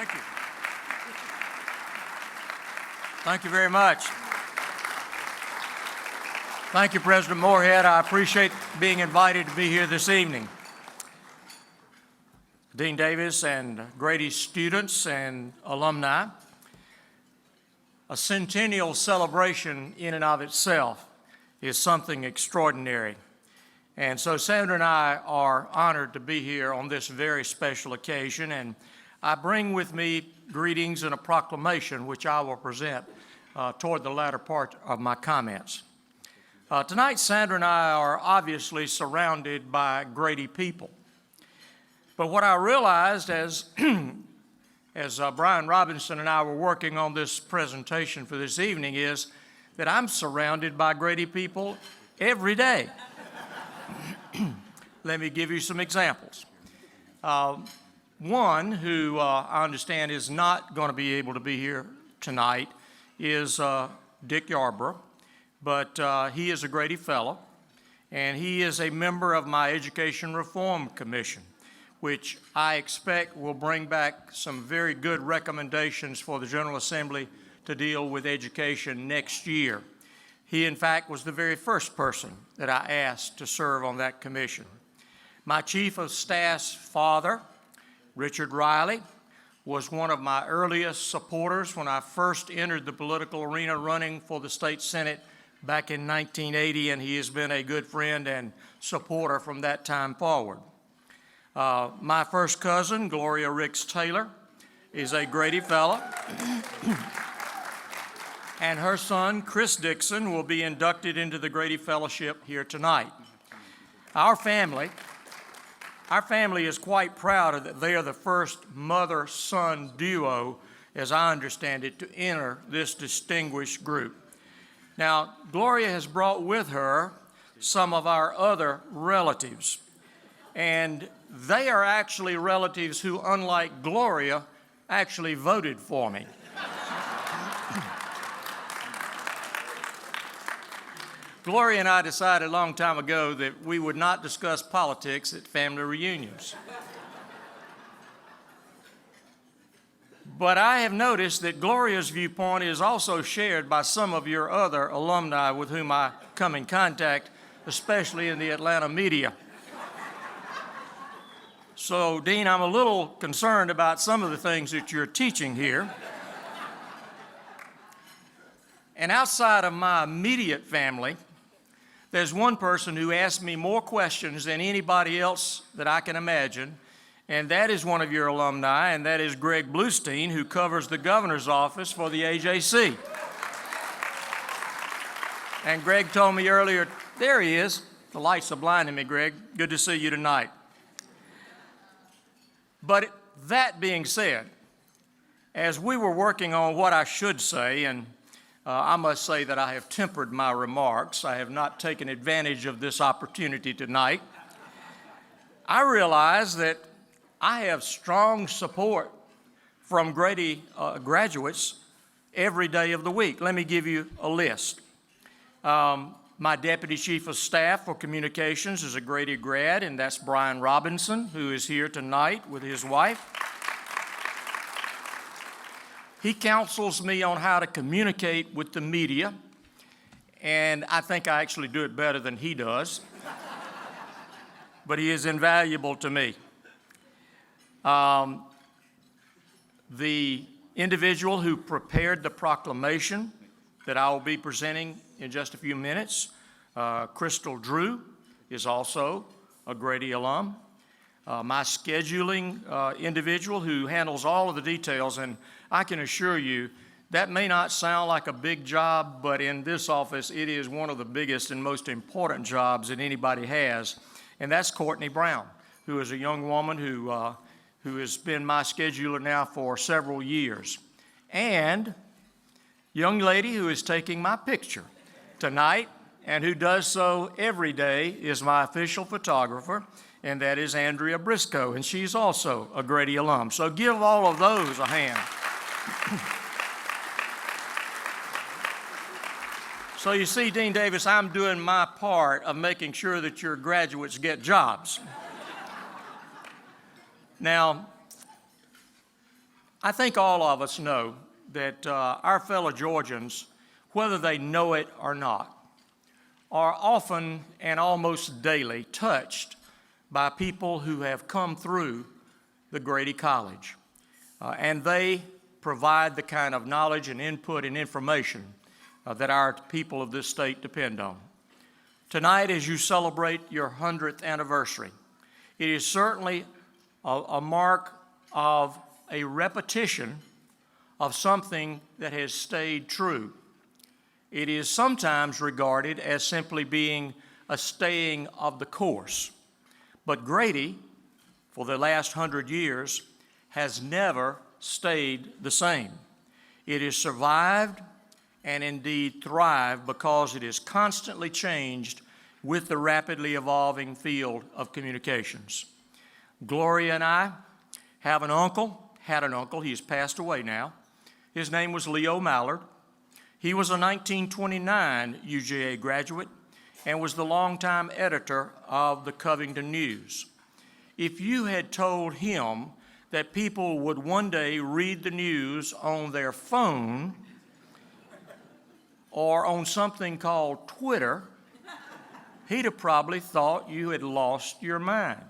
Thank you. Thank you very much. Thank you, President Morehead. I appreciate being invited to be here this evening. Dean Davis and Grady students and alumni, a centennial celebration in and of itself is something extraordinary. And so Sandra and I are honored to be here on this very special occasion, and I bring with me greetings and a proclamation which I will present toward the latter part of my comments. Tonight, Sandra and I are obviously surrounded by Grady people. But what I realized as Brian Robinson and I were working on this presentation for this evening is that I'm surrounded by Grady people every day. Let me give you some examples. One who I understand is not going to be able to be here tonight is Dick Yarborough, but he is a Grady Fellow, and he is a member of my Education Reform Commission, which I expect will bring back some very good recommendations for the General Assembly to deal with education next year. He, in fact, was the very first person that I asked to serve on that commission. My Chief of Staff's father, Richard Riley, was one of my earliest supporters when I first entered the political arena running for the state Senate back in 1980, and he has been a good friend and supporter from that time forward. My first cousin, Gloria Ricks Taylor, is a Grady Fellow. And her son, Chris Dixon, will be inducted into the Grady Fellowship here tonight. Our family is quite proud that they are the first mother-son duo, as I understand it, to enter this distinguished group. Now, Gloria has brought with her some of our other relatives, and they are actually relatives who, unlike Gloria, actually voted for me. Gloria and I decided a long time ago that we would not discuss politics at family reunions. But I have noticed that Gloria's viewpoint is also shared by some of your other alumni with whom I come in contact, especially in the Atlanta media. So, Dean, I'm a little concerned about some of the things that you're teaching here. And outside of my immediate family, there's one person who asks me more questions than anybody else that I can imagine, and that is one of your alumni, and that is Greg Bluestein, who covers the governor's office for the AJC. And Greg told me earlier, there he is. The lights are blinding me, Greg. Good to see you tonight. But that being said, as we were working on what I should say, and I must say that I have tempered my remarks. I have not taken advantage of this opportunity tonight. I realize that I have strong support from Grady graduates every day of the week. Let me give you a list. My Deputy Chief of Staff for Communications is a Grady grad, and that's Brian Robinson, who is here tonight with his wife. He counsels me on how to communicate with the media, and I think I actually do it better than he does, but he is invaluable to me. The individual who prepared the proclamation that I will be presenting in just a few minutes, Crystal Drew, is also a Grady alum. My scheduling individual who handles all of the details, and I can assure you that may not sound like a big job, but in this office it is one of the biggest and most important jobs that anybody has, and that's Courtney Brown, who is a young woman who has been my scheduler now for several years. And young lady who is taking my picture tonight and who does so every day is my official photographer, and that is Andrea Briscoe, and she's also a Grady alum. So give all of those a hand. So you see, Dean Davis, I'm doing my part of making sure that your graduates get jobs. Now, I think all of us know that our fellow Georgians, whether they know it or not, are often and almost daily touched by people who have come through the Grady College. And they provide the kind of knowledge and input and information that our people of this state depend on. Tonight, as you celebrate your 100th anniversary, it is certainly a mark of a repetition of something that has stayed true. It is sometimes regarded as simply being a staying of the course. But Grady, for the last 100 years, has never stayed the same. It has survived and indeed thrived because it is constantly changed with the rapidly evolving field of communications. Gloria and I had an uncle, he's passed away now. His name was Leo Mallard. He was a 1929 UGA graduate and was the longtime editor of the Covington News. If you had told him that people would one day read the news on their phone or on something called Twitter, he'd have probably thought you had lost your mind.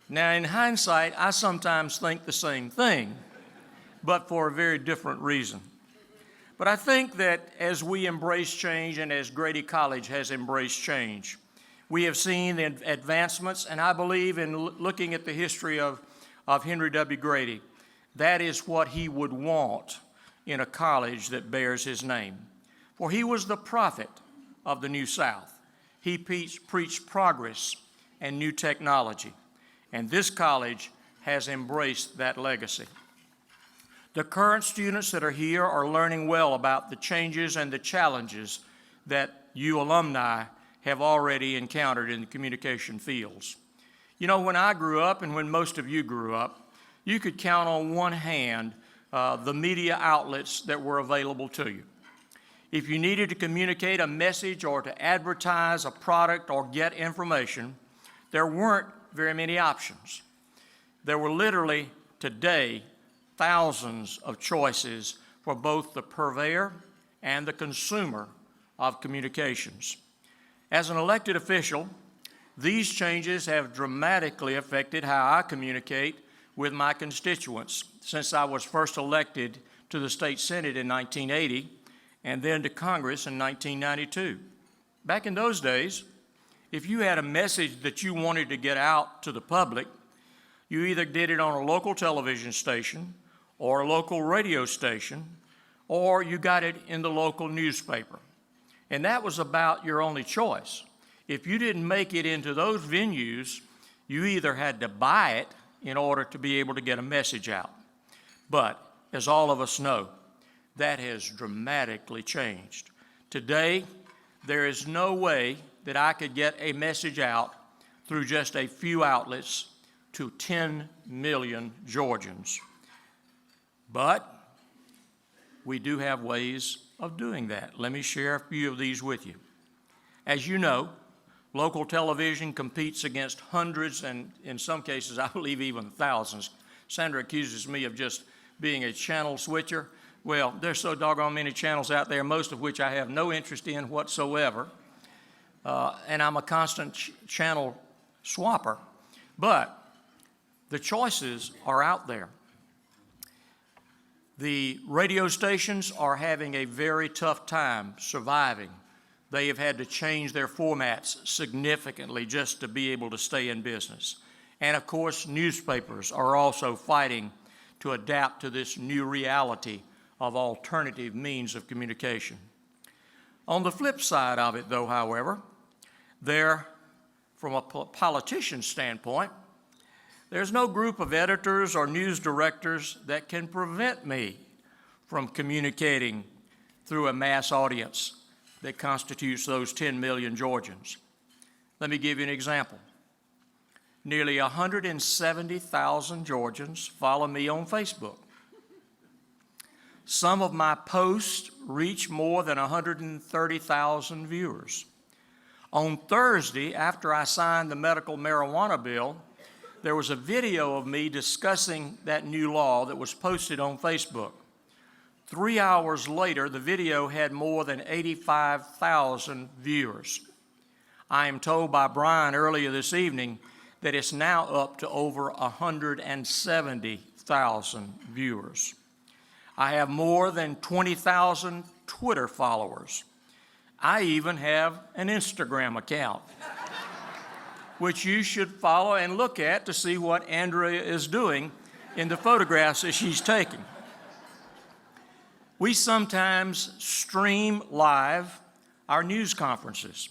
Now, in hindsight, I sometimes think the same thing, but for a very different reason. But I think that as we embrace change and as Grady College has embraced change, we have seen advancements, and I believe in looking at the history of Henry W. Grady, that is what he would want in a college that bears his name. For he was the prophet of the New South. He preached progress and new technology, and this college has embraced that legacy. The current students that are here are learning well about the changes and the challenges that you alumni have already encountered in the communication fields. You know, when I grew up and when most of you grew up, you could count on one hand the media outlets that were available to you. If you needed to communicate a message or to advertise a product or get information, there weren't very many options. There were literally today thousands of choices for both the purveyor and the consumer of communications. As an elected official, these changes have dramatically affected how I communicate with my constituents since I was first elected to the state Senate in 1980 and then to Congress in 1992. Back in those days, if you had a message that you wanted to get out to the public, you either did it on a local television station or a local radio station, or you got it in the local newspaper. And that was about your only choice. If you didn't make it into those venues, you either had to buy it in order to be able to get a message out. But as all of us know, that has dramatically changed. Today, there is no way that I could get a message out through just a few outlets to 10 million Georgians. But we do have ways of doing that. Let me share a few of these with you. As you know, local television competes against hundreds and in some cases, I believe even thousands. Sandra accuses me of just being a channel switcher. Well, there's so doggone many channels out there, most of which I have no interest in whatsoever. And I'm a constant channel swapper. But the choices are out there. The radio stations are having a very tough time surviving. They have had to change their formats significantly just to be able to stay in business. And of course, newspapers are also fighting to adapt to this new reality of alternative means of communication. On the flip side of it, though, however, from a politician's standpoint, there's no group of editors or news directors that can prevent me from communicating through a mass audience that constitutes those 10 million Georgians. Let me give you an example. Nearly 170,000 Georgians follow me on Facebook. Some of my posts reach more than 130,000 viewers. On Thursday, after I signed the medical marijuana bill, there was a video of me discussing that new law that was posted on Facebook. 3 hours later, the video had more than 85,000 viewers. I am told by Brian earlier this evening that it's now up to over 170,000 viewers. I have more than 20,000 Twitter followers. I even have an Instagram account, which you should follow and look at to see what Andrea is doing in the photographs that she's taking. We sometimes stream live our news conferences,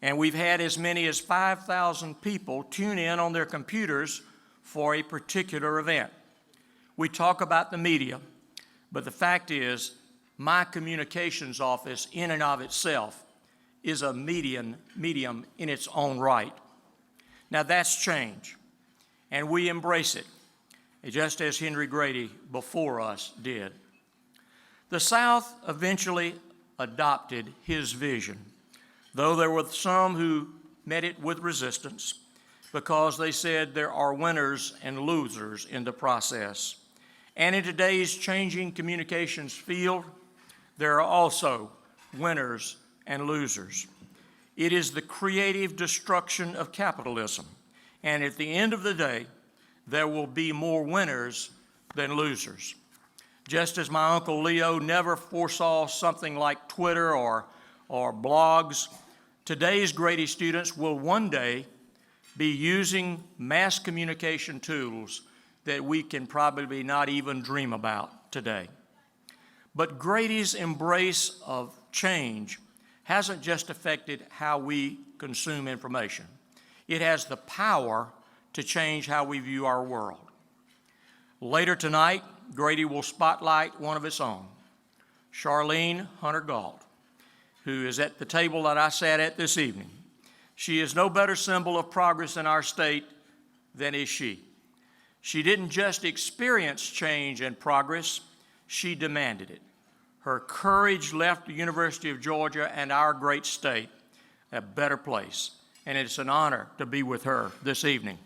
and we've had as many as 5,000 people tune in on their computers for a particular event. We talk about the media, but the fact is, my communications office in and of itself is a medium in its own right. Now that's change, and we embrace it, just as Henry Grady before us did. The South eventually adopted his vision, though there were some who met it with resistance because they said there are winners and losers in the process. And in today's changing communications field, there are also winners and losers. It is the creative destruction of capitalism. And at the end of the day, there will be more winners than losers. Just as my Uncle Leo never foresaw something like Twitter or blogs, today's Grady students will one day be using mass communication tools that we can probably not even dream about today. But Grady's embrace of change hasn't just affected how we consume information. It has the power to change how we view our world. Later tonight, Grady will spotlight one of its own, Charlene Hunter-Gault, who is at the table that I sat at this evening. She is no better symbol of progress in our state than is she. She didn't just experience change and progress, she demanded it. Her courage left the University of Georgia and our great state a better place, and it's an honor to be with her this evening.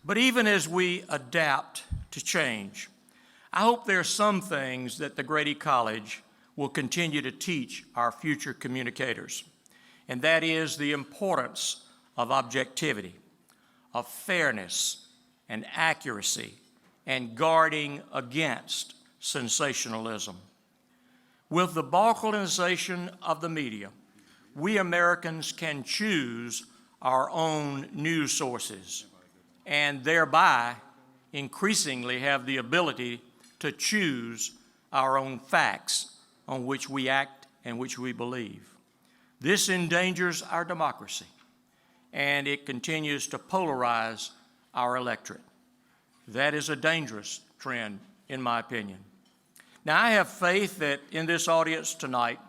But even as we adapt to change, I hope there are some things that the Grady College will continue to teach our future communicators, and that is the importance of objectivity, of fairness and accuracy, and guarding against sensationalism. With the balkanization of the media, we Americans can choose our own news sources and thereby increasingly have the ability to choose our own facts on which we act and which we believe. This endangers our democracy, and it continues to polarize our electorate. That is a dangerous trend, in my opinion. Now, I have faith that in this audience tonight,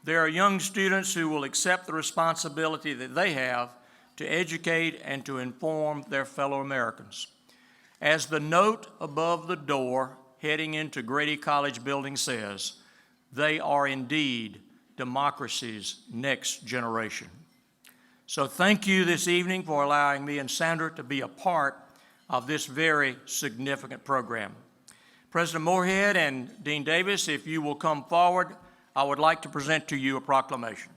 there are young students who will accept the responsibility that they have to educate and to inform their fellow Americans. As the note above the door heading into Grady College building says, they are indeed democracy's next generation. So thank you this evening for allowing me and Sandra to be a part of this very significant program. President Morehead and Dean Davis, if you will come forward, I would like to present to you a proclamation.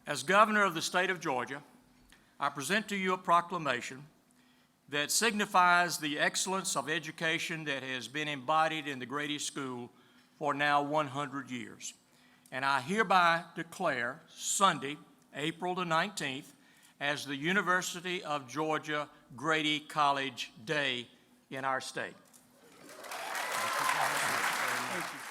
As governor of the state of Georgia, I present to you a proclamation that signifies the excellence of education that has been embodied in the Grady School for now 100 years. And I hereby declare Sunday, April the 19th, as the University of Georgia Grady College Day in our state. Thank you.